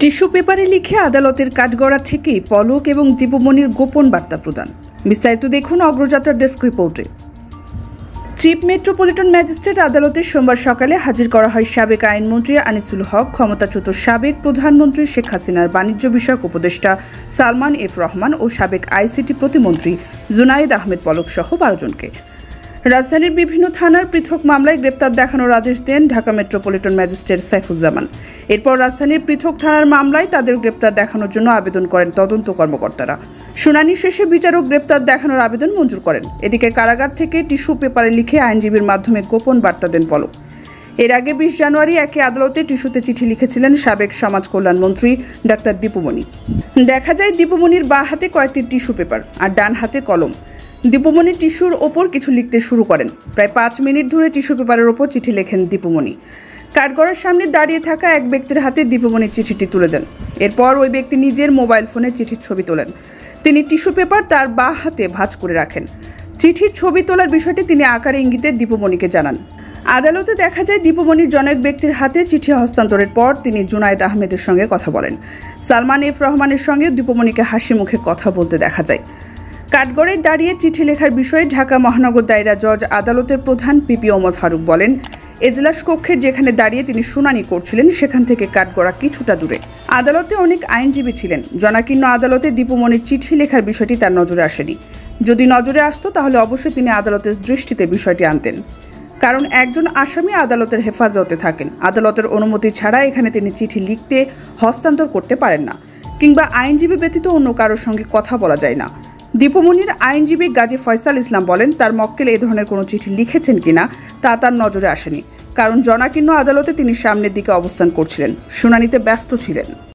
Tissue পেপারে লিখে আদালতের কাঠগড়া থেকেই পলক এবং দীপমণির গোপন বার্তা প্রদান। বিস্তারিত দেখুন অগ্রযাত্রার ডেস্ক রিপোর্টে। চিফ মেট্রোপলিটন ম্যাজিস্ট্রেট আদালতে সোমবার সকালে হাজির করা হয় সাবেক আইনমন্ত্রী আনিসুল হক, ক্ষমতাচ্যুত সাবেক প্রধানমন্ত্রী শেখ হাসিনার বাণিজ্য বিষয়ক উপদেষ্টা সালমান এফ রহমান ও সাবেক আইসিটি প্রতিমন্ত্রী জুনায়েদ আহমেদ পলক সহ 12 জনকে। রাজধানীর বিভিন্ন থানার পৃথক মামলায় গ্রেপ্তার দেখানোর আদেশ দেন ঢাকা মেট্রোপলিটন ম্যাজিস্ট্রেট সাইফুজ্জামান। এরপর রাজধানীর পৃথক থানার মামলায় তাদের গ্রেপ্তার দেখানোর জন্য আবেদন করেন তদন্ত কর্মকর্তারা। শুনানি শেষে বিচারক গ্রেপ্তার দেখানোর আবেদন মঞ্জুর করেন। এদিকে কারাগার থেকে টিস্যু পেপারে লিখে আইনজীবীর মাধ্যমে গোপন বার্তা দেন পলক। এর আগে 20 জানুয়ারি একই আদালতে টিস্যুতে চিঠি লিখেছিলেন সাবেক সমাজ কল্যাণ মন্ত্রী ডাক্তার দীপুমণি। দেখা যায় দীপুমণির বাঁ হাতে কয়েকটি টিস্যু পেপার আর ডান হাতে কলম। দীপুমণি টিস্যুর ওপর কিছু লিখতে শুরু করেন। প্রায় 5 মিনিট ধরে টিস্যু পেপারের ওপর চিঠি লেখেন দীপুমণি। কাঠগড়ার সামনে দাঁড়িয়ে থাকা এক ব্যক্তির হাতে দীপুমণির চিঠিটি তুলে দেন। এরপর ওই ব্যক্তি নিজের মোবাইল ফোনে চিঠির ছবি তোলেন। তিনি টিস্যু পেপার তার বাঁ হাতে ভাঁজ করে রাখেন। চিঠির ছবি তোলার বিষয়টি তিনি আকারে ইঙ্গিতে দীপুমণিকে জানান। আদালতে দেখা যায় দীপুমণির জনক ব্যক্তির হাতে চিঠি হস্তান্তরের পর তিনি জুনায়েদ আহমেদের সঙ্গে কথা বলেন। সালমান এফ রহমানের সঙ্গে দীপুমণিকে হাসি মুখে কথা বলতে দেখা যায়। কাঠগড়ায় দাঁড়িয়ে চিঠি লেখার বিষয়ে ঢাকা মহানগর দায়রা জজ আদালতের প্রধান পিপি ওমর ফারুক বলেন, এজলাস কক্ষের যেখানে দাঁড়িয়ে তিনি শুনানি করছিলেন সেখান থেকে কাঠগড়া কিছুটা দূরে। আদালতে অনেক আইনজীবী ছিলেন। জনাকীর্ণ আদালতে দীপুমণির চিঠি লেখার বিষয়টি তার নজরে আসেনি। যদি নজরে আসতো তাহলে অবশ্যই তিনি আদালতের দৃষ্টিতে বিষয়টি আনতেন, কারণ একজন আসামি আদালতের হেফাজতে থাকেন। আদালতের অনুমতি ছাড়া এখানে তিনি চিঠি লিখতে হস্তান্তর করতে পারেন না, কিংবা আইনজীবী ব্যতীত অন্য কারোর সঙ্গে কথা বলা যায় না। দীপুমণির আইনজীবী গাজী ফয়সাল ইসলাম বলেন, তার মক্কেল এই ধরনের কোনো চিঠি লিখেছেন কিনা তা তার নজরে আসেনি, কারণ জনাকীর্ণ আদালতে তিনি সামনের দিকে অবস্থান করছিলেন, শুনানিতে ব্যস্ত ছিলেন।